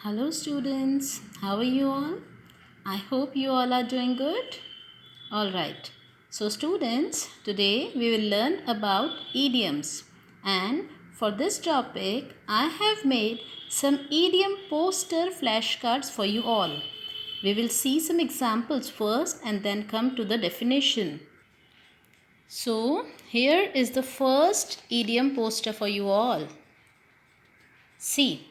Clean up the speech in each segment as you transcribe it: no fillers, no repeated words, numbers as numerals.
Hello students, how are you all? I hope you all are doing good. Alright, so students, today we will learn about idioms, and for this topic I have made some idiom poster flashcards for you all. We will see some examples first and then come to the definition. So here is the first idiom poster for you all. See,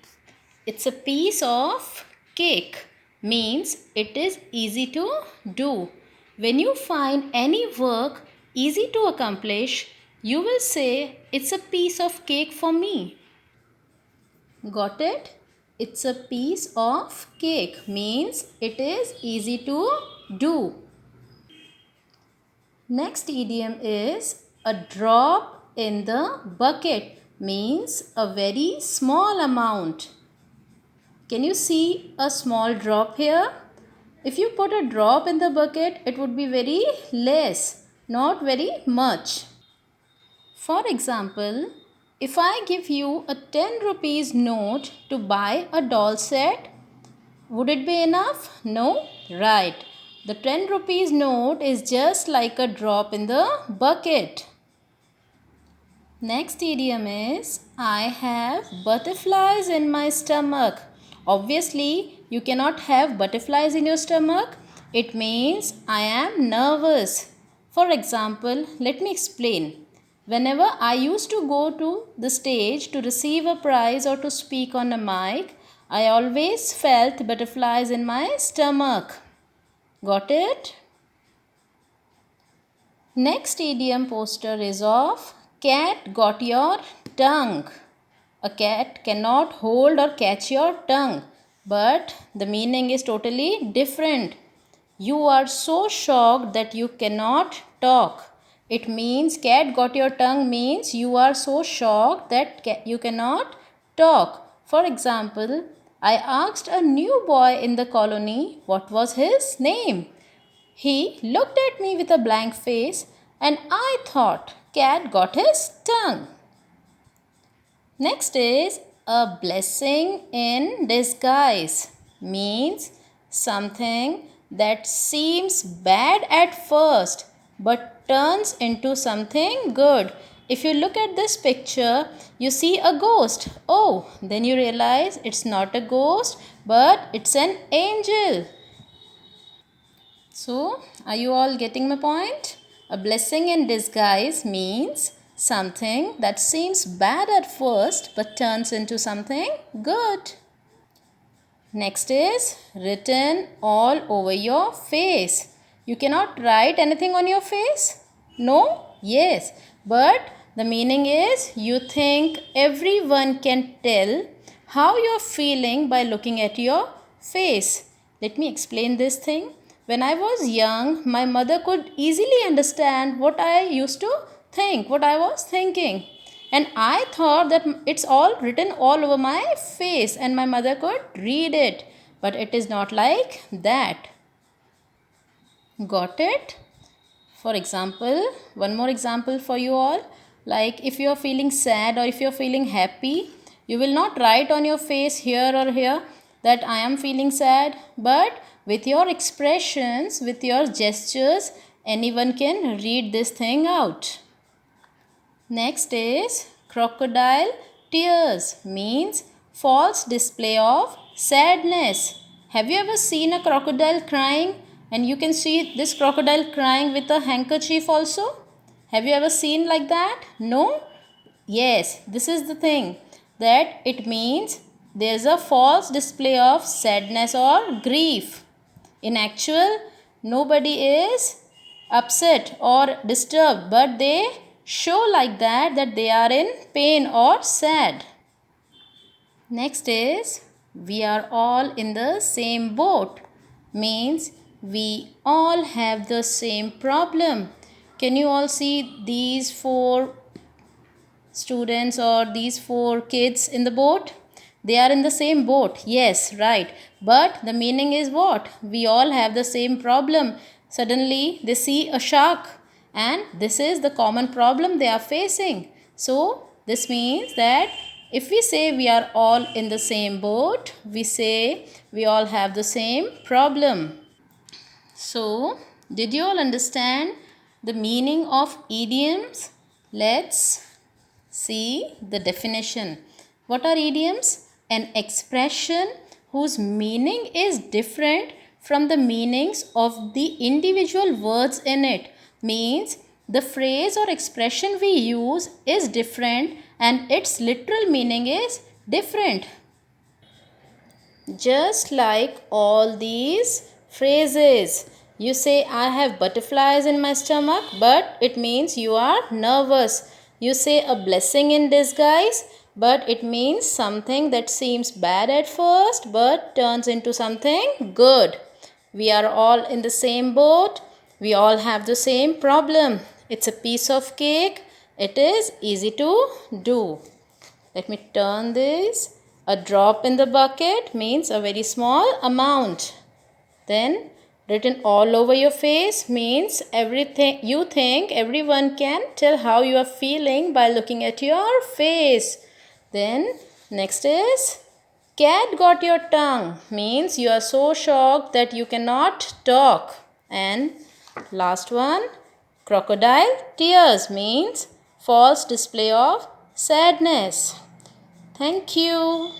it's a piece of cake, means it is easy to do. When you find any work easy to accomplish, you will say it's a piece of cake for me. Got it? It's a piece of cake, means it is easy to do. Next idiom is a drop in the bucket, means a very small amount. Can you see a small drop here? If you put a drop in the bucket, it would be very less, not very much. For example, if I give you a 10 rupees note to buy a doll set, would it be enough? No? Right. The 10 rupees note is just like a drop in the bucket. Next idiom is I have butterflies in my stomach. Obviously, you cannot have butterflies in your stomach. It means I am nervous. For example, let me explain. Whenever I used to go to the stage to receive a prize or to speak on a mic, I always felt butterflies in my stomach. Got it? Next idiom poster is of cat got your tongue. A cat cannot hold or catch your tongue, but the meaning is totally different. You are so shocked that you cannot talk. It means cat got your tongue means you are so shocked that you cannot talk. For example, I asked a new boy in the colony what was his name. He looked at me with a blank face and I thought cat got his tongue. Next is a blessing in disguise, means something that seems bad at first but turns into something good. If you look at this picture, you see a ghost. Oh, then you realize it's not a ghost but it's an angel. So, are you all getting my point? A blessing in disguise means something that seems bad at first but turns into something good. Next is written all over your face. You cannot write anything on your face? No? Yes. But the meaning is you think everyone can tell how you're feeling by looking at your face. Let me explain this thing. When I was young, my mother could easily understand what I used to think, what I was thinking. And I thought that it's all written all over my face and my mother could read it. But it is not like that. Got it? For example, one more example for you all. Like if you are feeling sad or if you are feeling happy, you will not write on your face here or here that I am feeling sad. But with your expressions, with your gestures, anyone can read this thing out. Next is crocodile tears, means false display of sadness. Have you ever seen a crocodile crying? And you can see this crocodile crying with a handkerchief also. Have you ever seen like that? No? Yes, this is the thing that it means there's a false display of sadness or grief. In actual, nobody is upset or disturbed, but they show like that they are in pain or sad. Next is we are all in the same boat, means we all have the same problem. Can you all see these four students or these four kids in the boat? They are in the same boat. Yes, right. But the meaning is what? We all have the same problem. Suddenly they see a shark and this is the common problem they are facing. So this means that If we say we are all in the same boat, we say we all have the same problem. So, did you all understand the meaning of idioms? Let's see the definition. What are idioms? An expression whose meaning is different from the meanings of the individual words in it. Means the phrase or expression we use is different and its literal meaning is different. Just like all these phrases. You say, I have butterflies in my stomach, but it means you are nervous. You say a blessing in disguise, but it means something that seems bad at first, but turns into something good. We are all in the same boat. We all have the same problem. It's a piece of cake. It is easy to do. Let me turn this. A drop in the bucket means a very small amount. Then written all over your face means everything you think everyone can tell how you are feeling by looking at your face. Then next is cat got your tongue means you are so shocked that you cannot talk. And last one, crocodile tears means false display of sadness. Thank you.